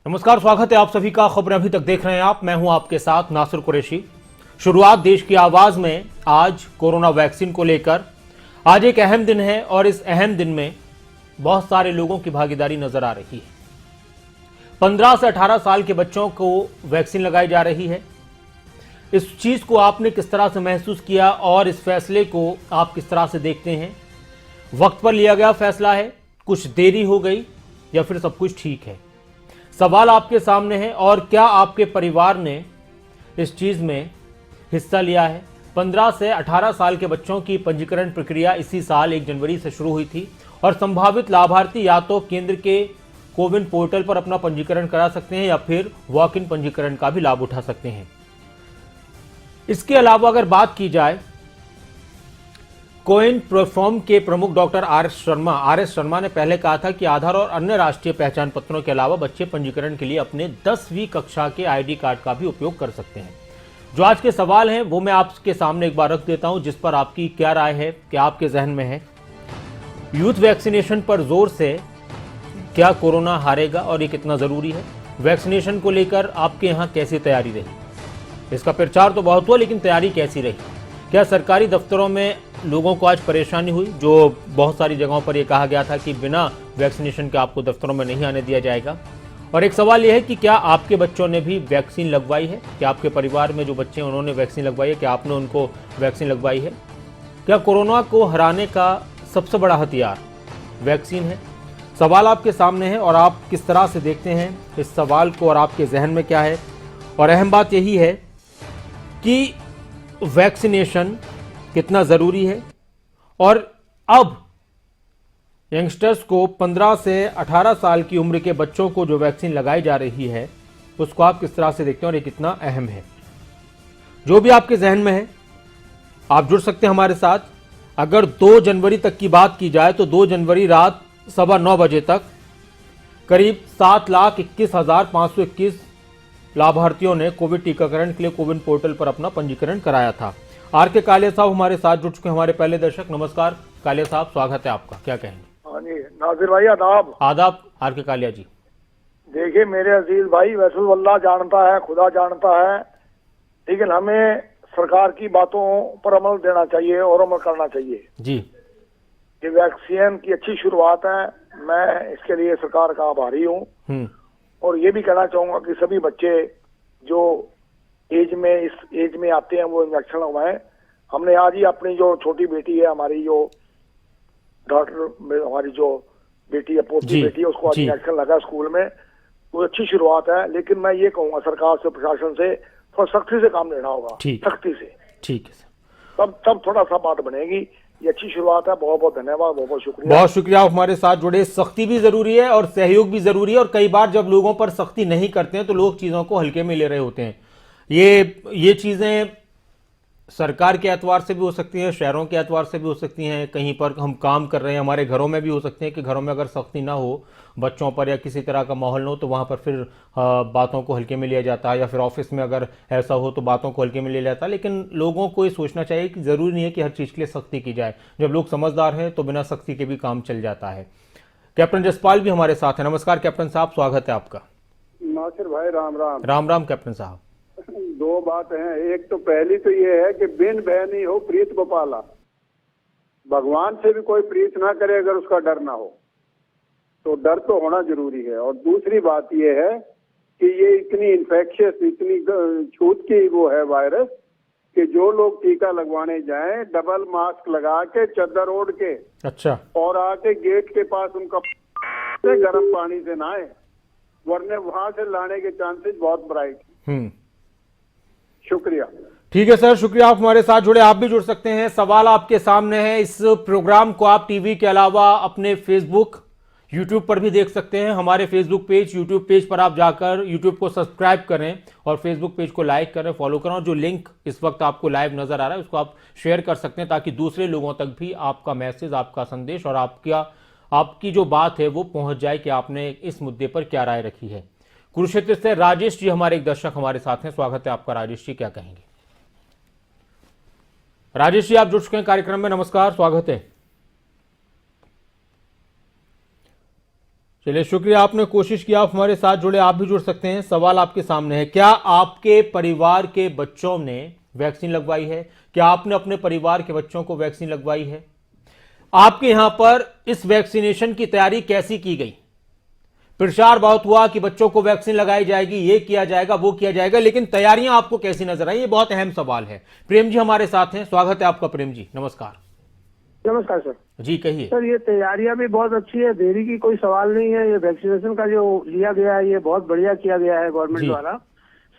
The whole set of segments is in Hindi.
नमस्कार, स्वागत है आप सभी का। खबरें अभी तक देख रहे हैं आप, मैं हूं आपके साथ नासिर कुरैशी। शुरुआत देश की आवाज में आज कोरोना वैक्सीन को लेकर। आज एक अहम दिन है और इस अहम दिन में बहुत सारे लोगों की भागीदारी नजर आ रही है। 15 से 18 साल के बच्चों को वैक्सीन लगाई जा रही है। इस चीज को आपने किस तरह से महसूस किया और इस फैसले को आप किस तरह से देखते हैं? वक्त पर लिया गया फैसला है, कुछ देरी हो गई या फिर सब कुछ ठीक है? सवाल आपके सामने है। और क्या आपके परिवार ने इस चीज में हिस्सा लिया है? 15 से 18 साल के बच्चों की पंजीकरण प्रक्रिया इसी साल 1 जनवरी से शुरू हुई थी और संभावित लाभार्थी या तो केंद्र के कोविन पोर्टल पर अपना पंजीकरण करा सकते हैं या फिर वॉक इन पंजीकरण का भी लाभ उठा सकते हैं। इसके अलावा अगर बात की जाए, कोविन प्लेटफॉर्म के प्रमुख डॉक्टर आर एस शर्मा ने पहले कहा था कि आधार और अन्य राष्ट्रीय पहचान पत्रों के अलावा बच्चे पंजीकरण के लिए अपने 10वीं कक्षा के आईडी कार्ड का भी उपयोग कर सकते हैं। जो आज के सवाल हैं वो मैं आपके सामने एक बार रख देता हूं, जिस पर आपकी क्या राय है, क्या आपके जहन में है। यूथ वैक्सीनेशन पर जोर से क्या कोरोना हारेगा और ये कितना जरूरी है? वैक्सीनेशन को लेकर आपके यहाँ कैसी तैयारी रही? इसका प्रचार तो बहुत हुआ, लेकिन तैयारी कैसी रही? क्या सरकारी दफ्तरों में लोगों को आज परेशानी हुई? जो बहुत सारी जगहों पर यह कहा गया था कि बिना वैक्सीनेशन के आपको दफ्तरों में नहीं आने दिया जाएगा। और एक सवाल यह है कि क्या आपके बच्चों ने भी वैक्सीन लगवाई है? क्या आपके परिवार में जो बच्चे हैं उन्होंने वैक्सीन लगवाई है? क्या आपने उनको वैक्सीन लगवाई है? क्या कोरोना को हराने का सबसे बड़ा हथियार वैक्सीन है? सवाल आपके सामने है और आप किस तरह से देखते हैं इस सवाल को और आपके जहन में क्या है? और अहम बात यही है कि वैक्सीनेशन कितना ज़रूरी है और अब यंगस्टर्स को 15 से 18 साल की उम्र के बच्चों को जो वैक्सीन लगाई जा रही है उसको आप किस तरह से देखते हैं और ये कितना अहम है? जो भी आपके जहन में है आप जुड़ सकते हैं हमारे साथ। अगर 2 जनवरी तक की बात की जाए तो 2 जनवरी रात 9:15 बजे तक करीब 7,21,521 लाभार्थियों ने कोविड टीकाकरण के लिए कोविन पोर्टल पर अपना पंजीकरण कराया था। आर के कालिया साहब हमारे साथ जुड़ चुके हैं, हमारे पहले दर्शक। नमस्कार कालिया साहब, स्वागत है आपका, क्या कहेंगे? हाँ जी, नासिर भाई आदाब। आदाब आर के कालिया जी। देखिए मेरे अजीज भाई, वैसे अल्लाह जानता है, खुदा जानता है, लेकिन हमें सरकार की बातों पर अमल देना चाहिए और अमल करना चाहिए जी। ये वैक्सीन की अच्छी शुरुआत है, मैं इसके लिए सरकार का आभारी हूँ। और ये भी कहना चाहूंगा कि सभी बच्चे जो इस एज में आते हैं वो इंजेक्शन लगवाएं। हमने आज ही अपनी जो छोटी बेटी है, हमारी जो डॉक्टर, हमारी जो बेटी है, पोती बेटी है, उसको आज इंजेक्शन लगा स्कूल में। वो अच्छी शुरुआत है, लेकिन मैं ये कहूंगा सरकार से, प्रशासन से थोड़ा सख्ती से काम लेना होगा, सख्ती से। ठीक है, तब थोड़ा सा बात बनेगी। ये अच्छी शुरुआत है, बहुत बहुत धन्यवाद, बहुत बहुत शुक्रिया। बहुत शुक्रिया आप हमारे साथ जुड़े। सख्ती भी जरूरी है और सहयोग भी जरूरी है, और कई बार जब लोगों पर सख्ती नहीं करते हैं तो लोग चीजों को हल्के में ले रहे होते हैं। ये चीजें सरकार के एतवार से भी हो सकती हैं, शहरों के एतवार से भी हो सकती हैं, कहीं पर हम काम कर रहे हैं, हमारे घरों में भी हो सकते हैं कि घरों में अगर सख्ती ना हो बच्चों पर या किसी तरह का माहौल ना हो तो वहाँ पर फिर बातों को हल्के में लिया जाता है, या फिर ऑफिस में अगर ऐसा हो तो बातों को हल्के में लिया जाता है। लेकिन लोगों को ये सोचना चाहिए कि ज़रूरी नहीं है कि हर चीज़ के लिए सख्ती की जाए। जब लोग समझदार हैं तो बिना सख्ती के भी काम चल जाता है। कैप्टन जसपाल भी हमारे साथ हैं। नमस्कार कैप्टन साहब, स्वागत है आपका। नासिर भाई राम राम। राम राम कैप्टन साहब। 2 बात हैं। एक तो पहली तो ये है कि बिन बहनी हो प्रीत गोपाला, भगवान से भी कोई प्रीत ना करे अगर उसका डर ना हो, तो डर तो होना जरूरी है। और दूसरी बात ये है कि ये इतनी इन्फेक्शियस, इतनी छूत की वो है वायरस कि जो लोग टीका लगवाने जाएं डबल मास्क लगा के, चद्दर ओढ़ के, अच्छा, और आके गेट के पास उनका गर्म पानी से नहाए, वरने वहां से लाने के चांसेस बहुत ब्राइट। शुक्रिया। ठीक है सर, शुक्रिया आप हमारे साथ जुड़े। आप भी जुड़ सकते हैं, सवाल आपके सामने है। इस प्रोग्राम को आप टीवी के अलावा अपने फेसबुक, यूट्यूब पर भी देख सकते हैं। हमारे फेसबुक पेज, यूट्यूब पेज पर आप जाकर यूट्यूब को सब्सक्राइब करें और फेसबुक पेज को लाइक करें, फॉलो करें, और जो लिंक इस वक्त आपको लाइव नजर आ रहा है उसको आप शेयर कर सकते हैं ताकि दूसरे लोगों तक भी आपका मैसेज, आपका संदेश और आपकी जो बात है वो पहुंच जाए कि आपने इस मुद्दे पर क्या राय रखी है। कुरुक्षेत्र से राजेश जी हमारे एक दर्शक हमारे साथ हैं, स्वागत है आपका। राजेश जी क्या कहेंगे? राजेश जी आप जुड़ चुके हैं कार्यक्रम में, नमस्कार, स्वागत है। चलिए, शुक्रिया, आपने कोशिश किया, आप हमारे साथ जुड़े। आप भी जुड़ सकते हैं, सवाल आपके सामने है। क्या आपके परिवार के बच्चों ने वैक्सीन लगवाई है? क्या आपने अपने परिवार के बच्चों को वैक्सीन लगवाई है? आपके यहां पर इस वैक्सीनेशन की तैयारी कैसी की गई? प्रचार बहुत हुआ कि बच्चों को वैक्सीन लगाई जाएगी, ये किया जाएगा, वो किया जाएगा, लेकिन तैयारियां आपको कैसी नजर आई? ये बहुत अहम सवाल है। प्रेम जी हमारे साथ हैं, स्वागत है आपका। प्रेम जी नमस्कार। नमस्कार सर। जी कहिए। सर, ये तैयारियां भी बहुत अच्छी है, देरी की कोई सवाल नहीं है। ये वैक्सीनेशन का जो लिया गया है ये बहुत बढ़िया किया गया है गवर्नमेंट द्वारा।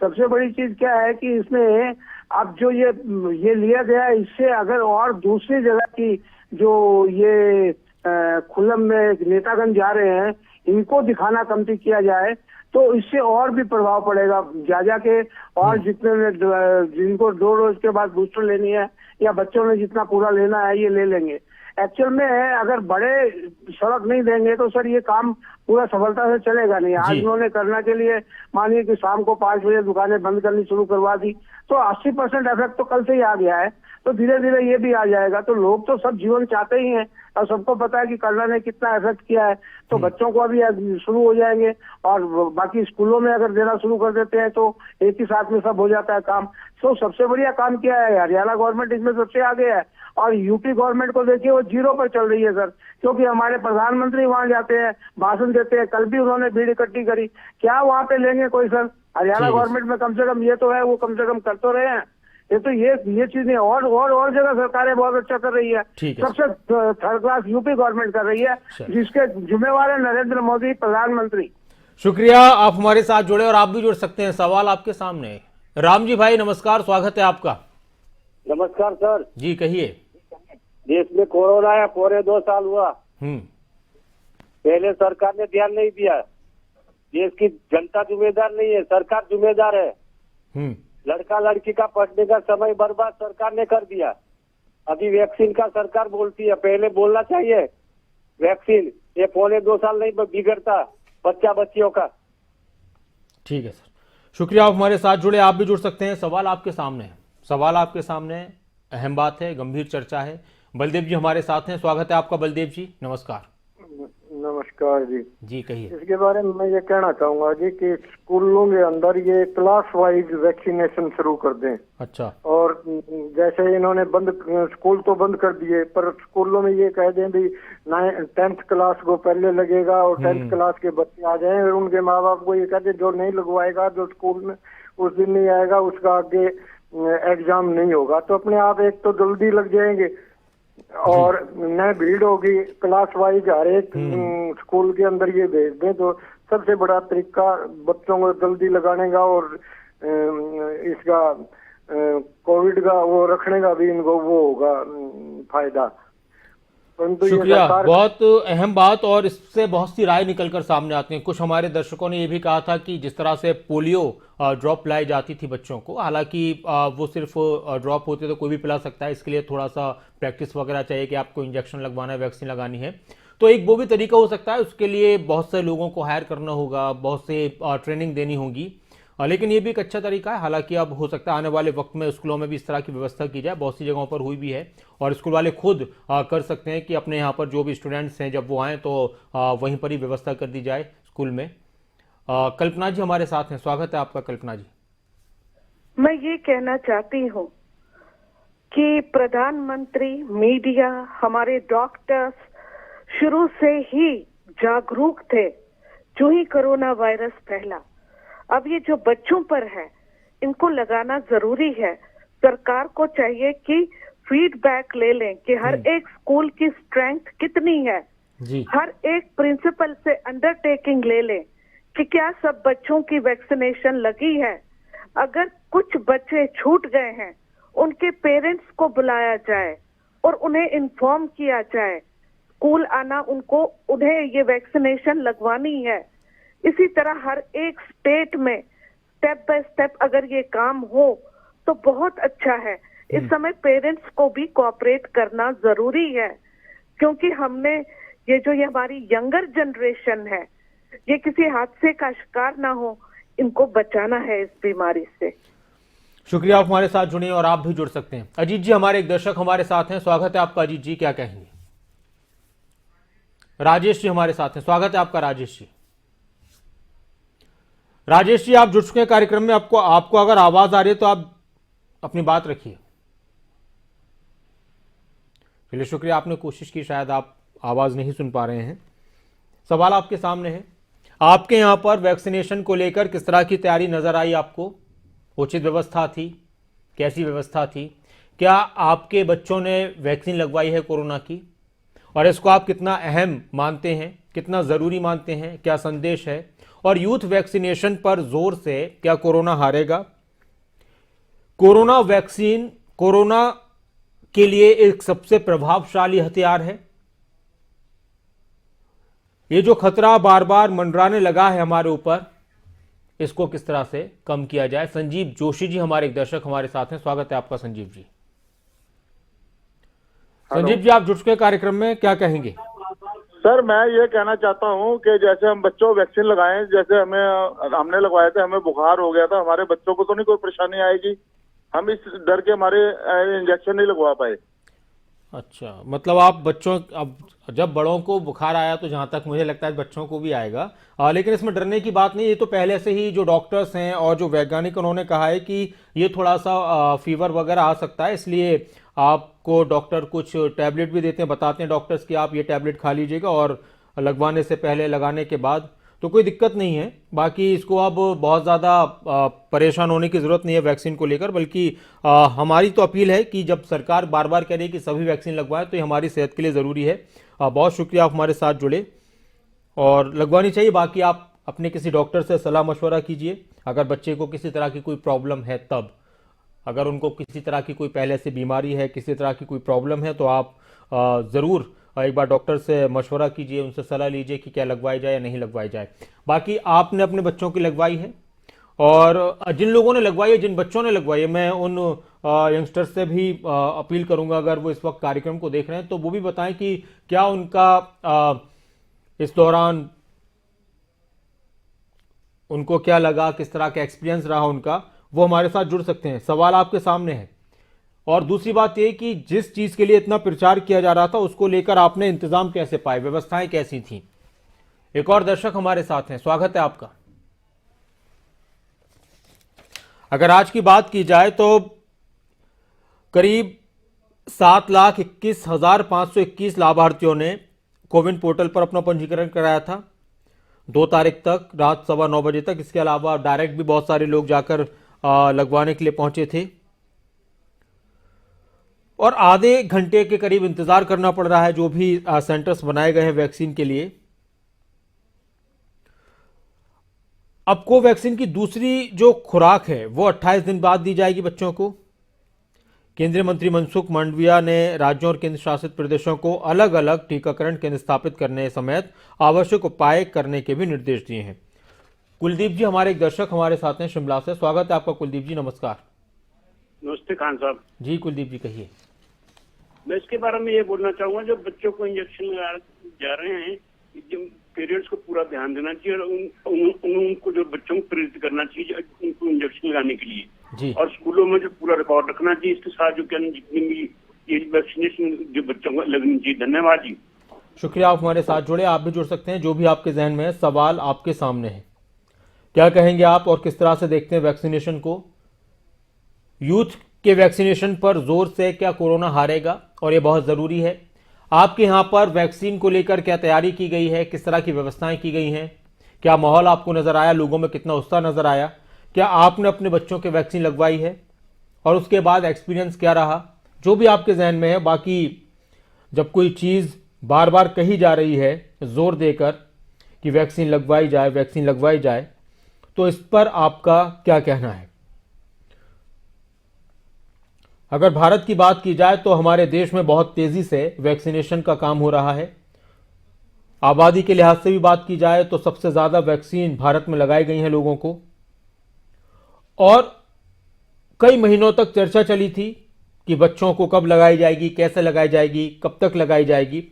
सबसे बड़ी चीज क्या है कि इसमें अब जो ये लिया गया है, इससे अगर और दूसरी जगह की जो ये खुल्लम में नेतागण जा रहे हैं इनको दिखाना कमती किया जाए तो इससे और भी प्रभाव पड़ेगा। जा के और जितने जिनको 2 डोज के बाद बूस्टर लेनी है या बच्चों ने जितना पूरा लेना है ये ले लेंगे। एक्चुअल में अगर बड़े सड़क नहीं देंगे तो सर ये काम पूरा सफलता से चलेगा नहीं। आज उन्होंने करने के लिए मानिए कि शाम को 5 बजे दुकानें बंद करनी शुरू करवा दी तो 80% इफेक्ट तो कल से ही आ गया है, तो धीरे धीरे ये भी आ जाएगा। तो लोग तो सब जीवन चाहते ही हैं और सबको पता है कि कोरोना ने कितना इफेक्ट किया है, तो बच्चों को अभी शुरू हो जाएंगे और बाकी स्कूलों में अगर देना शुरू कर देते हैं तो एक ही साथ में सब हो जाता है काम। तो सबसे बढ़िया काम किया है हरियाणा गवर्नमेंट, इसमें सबसे आगे है। और यूपी गवर्नमेंट को देखिए वो 0 पर चल रही है सर, क्योंकि हमारे प्रधानमंत्री वहां जाते हैं, भाषण देते हैं। कल भी उन्होंने भीड़ इकट्ठी करी, क्या वहां पे लेंगे कोई सर? हरियाणा गवर्नमेंट में कम से कम ये तो है, वो कम से कम कर तो रहे हैं। ये तो ये चीजें और जगह सरकारें बहुत अच्छा कर रही है। सबसे थर्ड क्लास यूपी गवर्नमेंट कर रही है, जिसके जिम्मेवार है नरेंद्र मोदी प्रधानमंत्री। शुक्रिया, आप हमारे साथ जुड़े और आप भी जुड़ सकते हैं, सवाल आपके सामने है। राम जी भाई नमस्कार, स्वागत है आपका। नमस्कार सर जी कहिए। देश में कोरोना है, पूरे 2 साल हुआ, पहले सरकार ने ध्यान नहीं दिया। देश की जनता जिम्मेदार नहीं है, सरकार जिम्मेदार है। लड़का लड़की का पढ़ने का समय बर्बाद सरकार ने कर दिया। अभी वैक्सीन का सरकार बोलती है, पहले बोलना चाहिए वैक्सीन। ये 2.25 साल नहीं बिगड़ता बच्चियों का। ठीक है सर, शुक्रिया, आप हमारे साथ जुड़े। आप भी जुड़ सकते हैं, सवाल आपके सामने है। सवाल आपके सामने है, अहम बात है, गंभीर चर्चा है। बलदेव जी हमारे साथ हैं, स्वागत है आपका। बलदेव जी नमस्कार। नमस्कार जी। जी कहिए। इसके बारे में मैं ये कहना चाहूंगा जी कि स्कूलों के अंदर ये क्लास वाइज वैक्सीनेशन शुरू कर दें। अच्छा। और जैसे इन्होंने स्कूल तो बंद कर दिए, पर स्कूलों में ये कह दें भी 10th क्लास को पहले लगेगा और 10th क्लास के बच्चे आ जाएं और उनके माँ बाप को ये कहते जो नहीं लगवाएगा, जो स्कूल में उस दिन नहीं आएगा, उसका आगे एग्जाम नहीं होगा। तो अपने आप एक तो जल्दी लग जाएंगे और न भीड़ होगी। क्लास वाइज हर एक स्कूल के अंदर ये भेज दें तो सबसे बड़ा तरीका बच्चों को जल्दी लगाने का और इसका कोविड का वो रखने का भी इनको वो होगा फायदा। शुक्रिया, बहुत अहम बात, और इससे बहुत सी राय निकलकर सामने आती हैं। कुछ हमारे दर्शकों ने यह भी कहा था कि जिस तरह से पोलियो ड्रॉप पिलाई जाती थी बच्चों को, हालांकि वो सिर्फ ड्रॉप होते तो कोई भी पिला सकता है, इसके लिए थोड़ा सा प्रैक्टिस वगैरह चाहिए कि आपको इंजेक्शन लगवाना है, वैक्सीन लगानी है, तो एक वो भी तरीका हो सकता है। उसके लिए बहुत से लोगों को हायर करना होगा, बहुत से ट्रेनिंग देनी होगी, लेकिन ये भी एक अच्छा तरीका है। हालांकि अब हो सकता है आने वाले वक्त में स्कूलों में भी इस तरह की व्यवस्था की जाए, बहुत सी जगहों पर हुई भी है और स्कूल वाले खुद कर सकते हैं कि अपने यहाँ पर जो भी स्टूडेंट्स हैं जब वो आएँ तो वहीं पर ही व्यवस्था कर दी जाए स्कूल में। कल्पना जी हमारे साथ हैं, स्वागत है आपका। कल्पना जी। मैं ये कहना चाहती हूँ कि प्रधानमंत्री, मीडिया, हमारे डॉक्टर्स शुरू से ही जागरूक थे जो ही कोरोना वायरस फैला। अब ये जो बच्चों पर है इनको लगाना जरूरी है। सरकार को चाहिए कि फीडबैक ले लें कि हर एक स्कूल की स्ट्रेंथ कितनी है जी। हर एक प्रिंसिपल से अंडरटेकिंग ले लें कि क्या सब बच्चों की वैक्सीनेशन लगी है। अगर कुछ बच्चे छूट गए हैं उनके पेरेंट्स को बुलाया जाए और उन्हें इन्फॉर्म किया जाए, स्कूल आना उन्हें ये वैक्सीनेशन लगवानी है। इसी तरह हर एक स्टेट में स्टेप बाय स्टेप अगर ये काम हो तो बहुत अच्छा है। इस समय पेरेंट्स को भी कोऑपरेट करना जरूरी है, क्योंकि हमने ये हमारी यंगर जनरेशन है ये किसी हादसे का शिकार ना हो, इनको बचाना है इस बीमारी से। शुक्रिया, आप हमारे साथ जुड़े और आप भी जुड़ सकते हैं। अजीत जी हमारे एक दर्शक हमारे साथ हैं, स्वागत है आपका। अजीत जी क्या कहेंगे? राजेश जी हमारे साथ हैं, स्वागत है आपका राजेश जी। राजेश जी आप जुड़ चुके हैं कार्यक्रम में, आपको अगर आवाज आ रही है तो आप अपनी बात रखिए। चलिए शुक्रिया, आपने कोशिश की, शायद आप आवाज नहीं सुन पा रहे हैं। सवाल आपके सामने है, आपके यहां पर वैक्सीनेशन को लेकर किस तरह की तैयारी नजर आई आपको? उचित व्यवस्था थी? कैसी व्यवस्था थी? क्या आपके बच्चों ने वैक्सीन लगवाई है कोरोना की, और इसको आप कितना अहम मानते हैं, कितना ज़रूरी मानते हैं? क्या संदेश है? और यूथ वैक्सीनेशन पर जोर से क्या कोरोना हारेगा? कोरोना वैक्सीन कोरोना के लिए एक सबसे प्रभावशाली हथियार है। ये जो खतरा बार बार मंडराने लगा है हमारे ऊपर, इसको किस तरह से कम किया जाए? संजीव जोशी जी हमारे एक दर्शक हमारे साथ हैं, स्वागत है आपका संजीव जी। संजीव जी आप जुड़ चुके कार्यक्रम में, क्या कहेंगे? सर मैं ये कहना चाहता हूँ कि जैसे हम बच्चों को वैक्सीन लगाएं, जैसे हमने लगवाए थे, हमें बुखार हो गया था, हमारे बच्चों को तो नहीं कोई परेशानी आएगी? हम इस डर के हमारे इंजेक्शन नहीं लगवा पाए। अच्छा, मतलब आप बच्चों, अब जब बड़ों को बुखार आया तो जहां तक मुझे लगता है बच्चों को भी आएगा, लेकिन इसमें डरने की बात नहीं। ये तो पहले से ही जो डॉक्टर्स हैं और जो वैज्ञानिक उन्होंने कहा है कि ये थोड़ा सा फीवर वगैरह आ सकता है, इसलिए आपको डॉक्टर कुछ टैबलेट भी देते हैं, बताते हैं डॉक्टर्स कि आप ये टैबलेट खा लीजिएगा, और लगवाने से पहले लगाने के बाद तो कोई दिक्कत नहीं है। बाकी इसको अब बहुत ज़्यादा परेशान होने की ज़रूरत नहीं है वैक्सीन को लेकर, बल्कि हमारी तो अपील है कि जब सरकार बार बार कह रही है कि सभी वैक्सीन लगवाएं तो ये हमारी सेहत के लिए ज़रूरी है। बहुत शुक्रिया, आप हमारे साथ जुड़े, और लगवानी चाहिए। बाकी आप अपने किसी डॉक्टर से सलाह मशवरा कीजिए, अगर बच्चे को किसी तरह की कोई प्रॉब्लम है तब। अगर उनको किसी तरह की कोई पहले से बीमारी है, किसी तरह की कोई प्रॉब्लम है, तो आप ज़रूर एक बार डॉक्टर से मशवरा कीजिए, उनसे सलाह लीजिए कि क्या लगवाई जाए या नहीं लगवाई जाए। बाकी आपने अपने बच्चों की लगवाई है, और जिन लोगों ने लगवाई है, जिन बच्चों ने लगवाई है, मैं उन यंगस्टर्स से भी अपील करूंगा, अगर वो इस वक्त कार्यक्रम को देख रहे हैं तो वो भी बताएं कि क्या उनका इस दौरान उनको क्या लगा, किस तरह का एक्सपीरियंस रहा उनका, वो हमारे साथ जुड़ सकते हैं। सवाल आपके सामने है। और दूसरी बात यह कि जिस चीज के लिए इतना प्रचार किया जा रहा था उसको लेकर आपने इंतजाम कैसे पाए, व्यवस्थाएं कैसी थी? एक और दर्शक हमारे साथ हैं, स्वागत है आपका। अगर आज की बात की जाए तो करीब 7,21,521 लाभार्थियों ने कोविन पोर्टल पर अपना पंजीकरण कराया था 2 तारीख तक रात 9:15 बजे तक। इसके अलावा डायरेक्ट भी बहुत सारे लोग जाकर लगवाने के लिए पहुंचे थे, और आधे घंटे के करीब इंतजार करना पड़ रहा है जो भी सेंटर्स बनाए गए हैं वैक्सीन के लिए। अब कोवैक्सीन की दूसरी जो खुराक है वो 28 दिन बाद दी जाएगी बच्चों को। केंद्रीय मंत्री मनसुख मांडविया ने राज्यों और केंद्र शासित प्रदेशों को अलग अलग टीकाकरण केंद्र स्थापित करने समेत आवश्यक उपाय करने के भी निर्देश दिए हैं। कुलदीप जी हमारे एक दर्शक हमारे साथ हैं शिमला से, स्वागत है आपका कुलदीप जी, नमस्कार। नमस्ते खान साहब जी कुलदीप जी कहिए। मैं इसके बारे में ये बोलना चाहूंगा, जो बच्चों को इंजेक्शन लगा जा रहे हैं, जो पेरेंट्स को पूरा ध्यान देना चाहिए, और उनको जो बच्चों को प्रेरित करना चाहिए उनको इंजेक्शन लगाने के लिए जी। और स्कूलों में जो पूरा रिकॉर्ड रखना चाहिए, इसके साथ जो क्या जितनी भी ये वैक्सीनेशन जो बच्चों को लगनी चाहिए। धन्यवाद जी। शुक्रिया, आप हमारे साथ जुड़े। आप भी जुड़ सकते हैं, जो भी आपके जहन में है। सवाल आपके सामने है, क्या कहेंगे आप और किस तरह से देखते हैं वैक्सीनेशन को? यूथ के वैक्सीनेशन पर जोर से क्या कोरोना हारेगा, और ये बहुत ज़रूरी है। आपके यहाँ पर वैक्सीन को लेकर क्या तैयारी की गई है, किस तरह की व्यवस्थाएं की गई हैं? क्या माहौल आपको नज़र आया, लोगों में कितना उत्साह नज़र आया? क्या आपने अपने बच्चों के वैक्सीन लगवाई है, और उसके बाद एक्सपीरियंस क्या रहा? जो भी आपके जहन में है। बाकी जब कोई चीज़ बार बार कही जा रही है जोर देकर कि वैक्सीन लगवाई जाए, वैक्सीन लगवाई जाए, तो इस पर आपका क्या कहना है? अगर भारत की बात की जाए तो हमारे देश में बहुत तेजी से वैक्सीनेशन का काम हो रहा है। आबादी के लिहाज से भी बात की जाए तो सबसे ज्यादा वैक्सीन भारत में लगाई गई है लोगों को, और कई महीनों तक चर्चा चली थी कि बच्चों को कब लगाई जाएगी, कैसे लगाई जाएगी, कब तक लगाई जाएगी,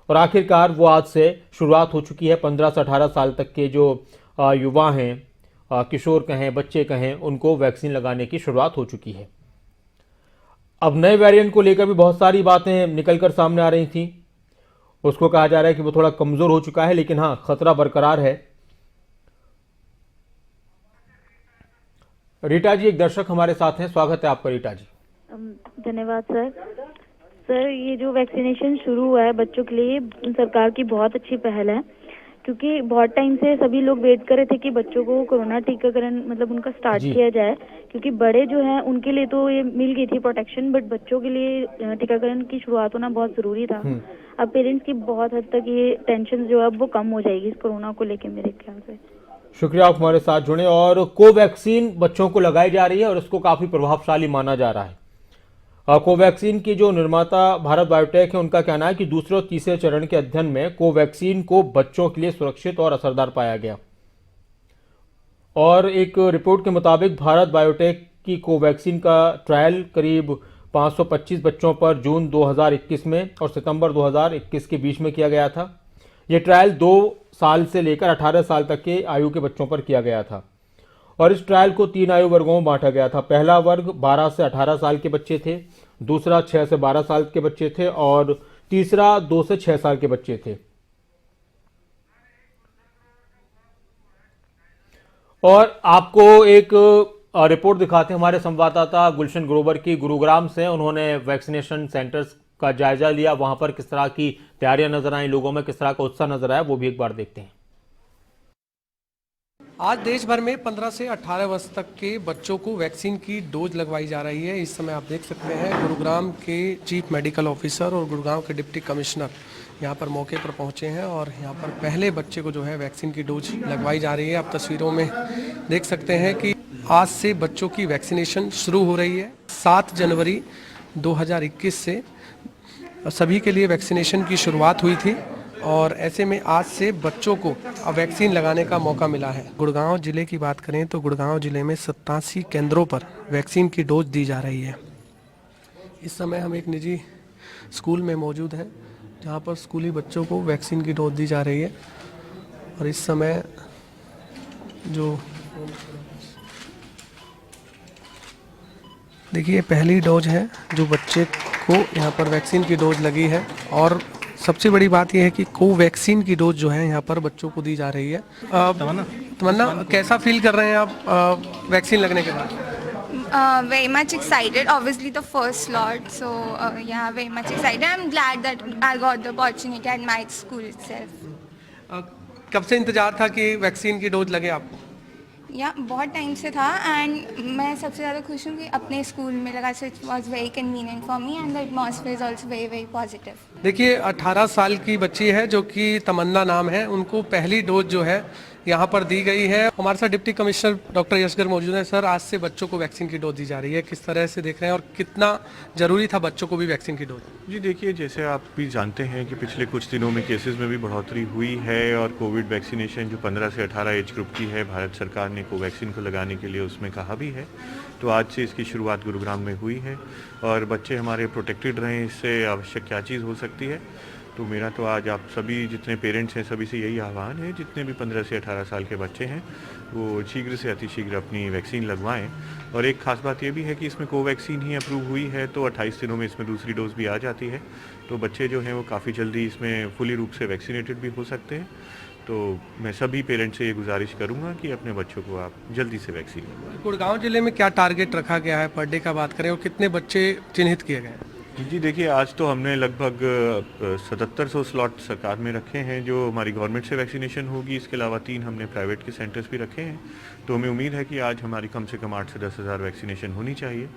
और आखिरकार वो आज से शुरुआत हो चुकी है। 15 से 18 साल तक के जो युवा हैं, किशोर कहें, बच्चे कहें, उनको वैक्सीन लगाने की शुरुआत हो चुकी है। अब नए वेरिएंट को लेकर भी बहुत सारी बातें निकलकर सामने आ रही थी। उसको कहा जा रहा है कि वो थोड़ा कमजोर हो चुका है, लेकिन हाँ खतरा बरकरार है। रीटा जी, एक दर्शक हमारे साथ हैं, स्वागत है आपका रीटा जी। धन्यवाद सर। सर, ये जो वैक्सीनेशन शुरू हुआ है बच्चों के लिए, सरकार की बहुत अच्छी पहल है, क्योंकि बहुत टाइम से सभी लोग वेट कर रहे थे कि बच्चों को कोरोना टीकाकरण मतलब उनका स्टार्ट किया जाए, क्योंकि बड़े जो हैं उनके लिए तो ये मिल गई थी प्रोटेक्शन, बट बच्चों के लिए टीकाकरण की शुरुआत होना बहुत जरूरी था। अब पेरेंट्स की बहुत हद तक ये टेंशन जो है वो कम हो जाएगी इस कोरोना को लेके मेरे ख्याल से। शुक्रिया आप हमारे साथ जुड़े। और कोवैक्सीन बच्चों को लगाई जा रही है और इसको काफी प्रभावशाली माना जा रहा है। कोवैक्सीन की जो निर्माता भारत बायोटेक है, उनका कहना है कि दूसरे और तीसरे चरण के अध्ययन में कोवैक्सीन को बच्चों के लिए सुरक्षित और असरदार पाया गया। और एक रिपोर्ट के मुताबिक भारत बायोटेक की कोवैक्सीन का ट्रायल करीब 525 बच्चों पर जून 2021 में और सितंबर 2021 के बीच में किया गया था। यह ट्रायल 2 साल से लेकर 18 साल तक के आयु के बच्चों पर किया गया था और इस ट्रायल को 3 आयु वर्गों में बांटा गया था। पहला वर्ग 12 से 18 साल के बच्चे थे, दूसरा 6 से 12 साल के बच्चे थे और तीसरा 2 से 6 साल के बच्चे थे। और आपको एक रिपोर्ट दिखाते हैं हमारे संवाददाता गुलशन ग्रोवर की गुरुग्राम से। उन्होंने वैक्सीनेशन सेंटर्स का जायजा लिया, वहां पर किस तरह की तैयारियां नजर आई, लोगों में किस तरह का उत्साह नजर आया, वो भी एक बार देखते हैं। आज देश भर में 15 से 18 वर्ष तक के बच्चों को वैक्सीन की डोज लगवाई जा रही है। इस समय आप देख सकते हैं गुरुग्राम के चीफ मेडिकल ऑफिसर और गुरुग्राम के डिप्टी कमिश्नर यहाँ पर मौके पर पहुँचे हैं और यहाँ पर पहले बच्चे को जो है वैक्सीन की डोज लगवाई जा रही है। आप तस्वीरों में देख सकते हैं कि आज से बच्चों की वैक्सीनेशन शुरू हो रही है। 7 जनवरी 2021 से सभी के लिए वैक्सीनेशन की शुरुआत हुई थी और ऐसे में आज से बच्चों को वैक्सीन लगाने का मौका मिला है। गुड़गांव जिले की बात करें तो गुड़गांव जिले में 87 केंद्रों पर वैक्सीन की डोज दी जा रही है। इस समय हम एक निजी स्कूल में मौजूद हैं जहां पर स्कूली बच्चों को वैक्सीन की डोज दी जा रही है और इस समय जो देखिए पहली डोज है जो बच्चे को यहाँ पर वैक्सीन की डोज लगी है और सबसे बड़ी बात यह है कि कोवैक्सीन की डोज जो है यहाँ पर बच्चों को दी जा रही है। तमन्ना, कैसा फील कर रहे हैं आप वैक्सीन लगने के बाद? Very much excited. Obviously, the first slot, so yeah, very much excited. I'm glad that I got the opportunity at my school itself. कब से इंतजार था कि वैक्सीन की डोज लगे आपको? या बहुत टाइम से था एंड मैं सबसे ज़्यादा खुश हूँ कि अपने स्कूल में लगा, so it was very convenient for me and the atmosphere is also very very positive. देखिए 18 साल की बच्ची है जो कि तमन्ना नाम है, उनको पहली डोज जो है यहाँ पर दी गई है। हमारे साथ डिप्टी कमिश्नर डॉक्टर यशगर मौजूद है। सर, आज से बच्चों को वैक्सीन की डोज दी जा रही है, किस तरह से देख रहे हैं और कितना जरूरी था बच्चों को भी वैक्सीन की डोज? जी देखिए, जैसे आप भी जानते हैं कि पिछले कुछ दिनों में केसेस में भी बढ़ोतरी हुई है और कोविड वैक्सीनेशन जो 15 से 18 एज ग्रुप की है, भारत सरकार ने कोवैक्सीन को लगाने के लिए उसमें कहा भी है। तो आज से इसकी शुरुआत गुरुग्राम में हुई है और बच्चे हमारे प्रोटेक्टेड रहें, इससे आवश्यक क्या चीज़ हो सकती है। तो मेरा तो आज आप सभी जितने पेरेंट्स हैं सभी से यही आह्वान है, जितने भी 15 से 18 साल के बच्चे हैं वो शीघ्र से अतिशीघ्र अपनी वैक्सीन लगवाएं। और एक खास बात ये भी है कि इसमें कोवैक्सीन ही अप्रूव हुई है तो 28 दिनों में इसमें दूसरी डोज भी आ जाती है, तो बच्चे जो हैं वो काफ़ी जल्दी इसमें फुली रूप से वैक्सीनेटेड भी हो सकते हैं। तो मैं सभी पेरेंट्स से ये गुजारिश करूंगा कि अपने बच्चों को आप जल्दी से वैक्सीन लगवाएं। गुड़गांव जिले में क्या टारगेट रखा गया है पर डे का बात करें और कितने बच्चे चिन्हित किए गए हैं? जी देखिए, आज तो हमने लगभग 7700 स्लॉट सरकार में रखे हैं जो हमारी गवर्नमेंट से वैक्सीनेशन होगी। इसके अलावा 3 हमने प्राइवेट के सेंटर्स भी रखे हैं। तो हमें उम्मीद है कि आज हमारी कम से कम 8 से 10 हज़ार वैक्सीनेशन होनी चाहिए।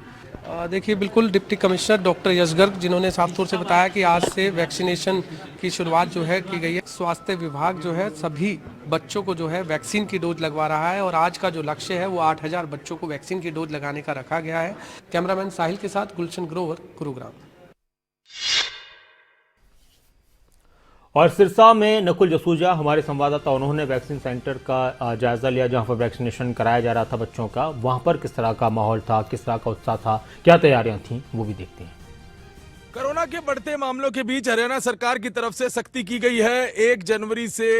देखिए बिल्कुल डिप्टी कमिश्नर डॉक्टर यशगर जिन्होंने साफ तौर से बताया कि आज से वैक्सीनेशन की शुरुआत जो है की गई है। स्वास्थ्य विभाग जो है सभी बच्चों को जो है वैक्सीन की डोज लगवा रहा है और आज का जो लक्ष्य है वो 8000 बच्चों को वैक्सीन की डोज लगाने का रखा गया है। कैमरामैन साहिल के साथ गुलशन ग्रोवर, गुरुग्राम। और सिरसा में नकुल जसूजा हमारे संवाददाता, उन्होंने वैक्सीन सेंटर का जायजा लिया जहां पर वैक्सीनेशन कराया जा रहा था बच्चों का। वहां पर किस तरह का माहौल था, किस तरह का उत्साह था, क्या तैयारियां थीं, वो भी देखते हैं। कोरोना के बढ़ते मामलों के बीच हरियाणा सरकार की तरफ से सख्ती की गई है। 1 जनवरी से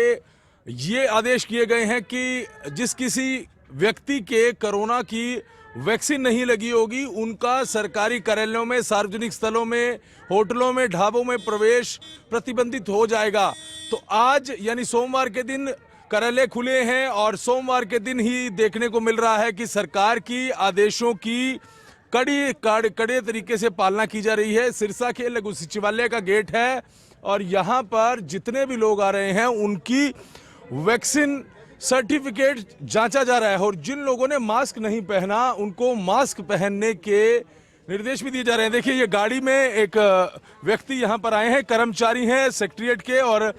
ये आदेश किए गए हैं कि जिस किसी व्यक्ति के कोरोना की वैक्सीन नहीं लगी होगी उनका सरकारी कार्यालयों में, सार्वजनिक स्थलों में, होटलों में, ढाबों में प्रवेश प्रतिबंधित हो जाएगा। तो आज यानी सोमवार के दिन कार्यालय खुले हैं और सोमवार के दिन ही देखने को मिल रहा है कि सरकार की आदेशों की कड़े तरीके से पालना की जा रही है। सिरसा के लघु सचिवालय का गेट है और यहाँ पर जितने भी लोग आ रहे हैं उनकी वैक्सीन सर्टिफिकेट जांचा जा रहा है और जिन लोगों ने मास्क नहीं पहना उनको मास्क पहनने के निर्देश भी दिए जा रहे हैं। देखिए, ये गाड़ी में एक व्यक्ति यहाँ पर आए हैं, कर्मचारी हैं सेक्रेटेरिएट के, और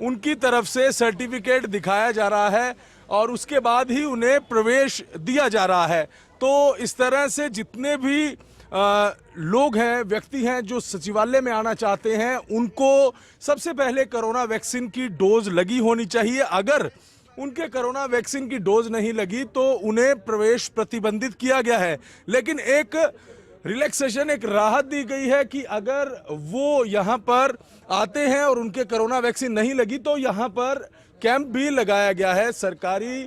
उनकी तरफ से सर्टिफिकेट दिखाया जा रहा है और उसके बाद ही उन्हें प्रवेश दिया जा रहा है। तो इस तरह से जितने भी लोग हैं, व्यक्ति हैं जो सचिवालय में आना चाहते हैं, उनको सबसे पहले कोरोना वैक्सीन की डोज लगी होनी चाहिए। अगर उनके कोरोना वैक्सीन की डोज नहीं लगी तो उन्हें प्रवेश प्रतिबंधित किया गया है। लेकिन एक रिलैक्सेशन, एक राहत दी गई है कि अगर वो यहाँ पर आते हैं और उनके कोरोना वैक्सीन नहीं लगी तो यहाँ पर कैंप भी लगाया गया है। सरकारी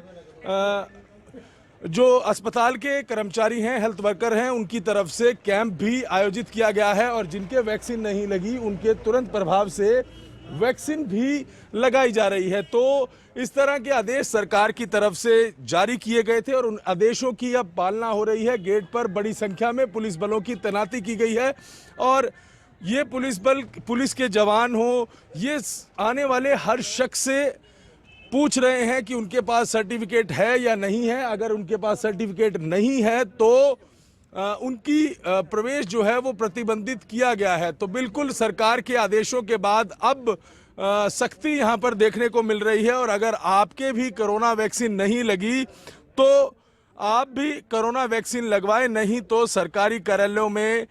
जो अस्पताल के कर्मचारी हैं, हेल्थ वर्कर हैं, उनकी तरफ से कैंप भी आयोजित किया गया है और जिनके वैक्सीन नहीं लगी उनके तुरंत प्रभाव से वैक्सीन भी लगाई जा रही है। तो इस तरह के आदेश सरकार की तरफ से जारी किए गए थे और उन आदेशों की अब पालना हो रही है। गेट पर बड़ी संख्या में पुलिस बलों की तैनाती की गई है और ये पुलिस के जवान हो, ये आने वाले हर शख्स से पूछ रहे हैं कि उनके पास सर्टिफिकेट है या नहीं है। अगर उनके पास सर्टिफिकेट नहीं है तो उनकी प्रवेश जो है वो प्रतिबंधित किया गया है। तो बिल्कुल सरकार के आदेशों के बाद अब सख्ती यहाँ पर देखने को मिल रही है और अगर आपके भी कोरोना वैक्सीन नहीं लगी तो आप भी कोरोना वैक्सीन लगवाएं, नहीं तो सरकारी कार्यालयों में,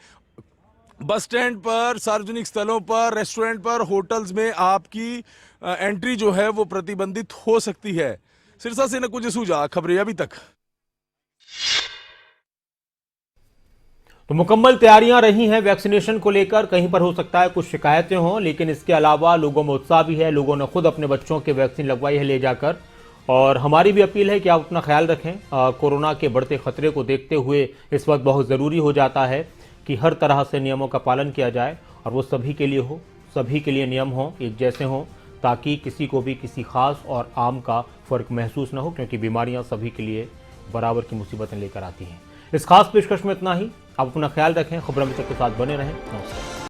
बस स्टैंड पर, सार्वजनिक स्थलों पर, रेस्टोरेंट पर, होटल्स में आपकी एंट्री जो है वो प्रतिबंधित हो सकती है। सिरसा से नकुल जसूजा, खबरें अभी तक। तो मुकम्मल तैयारियां रही हैं वैक्सीनेशन को लेकर। कहीं पर हो सकता है कुछ शिकायतें हों, लेकिन इसके अलावा लोगों में उत्साह भी है। लोगों ने खुद अपने बच्चों के वैक्सीन लगवाई है ले जाकर। और हमारी भी अपील है कि आप अपना ख्याल रखें। कोरोना के बढ़ते खतरे को देखते हुए इस वक्त बहुत ज़रूरी हो जाता है कि हर तरह से नियमों का पालन किया जाए और वो सभी के लिए हो, सभी के लिए नियम हो, एक जैसे हों, ताकि किसी को भी किसी खास और आम का फ़र्क महसूस न हो, क्योंकि बीमारियां सभी के लिए बराबर की मुसीबतें लेकर आती हैं। इस खास पेशकश में इतना ही। आप अपना ख्याल रखें। खबर अभी तक के साथ बने रहें। नमस्कार।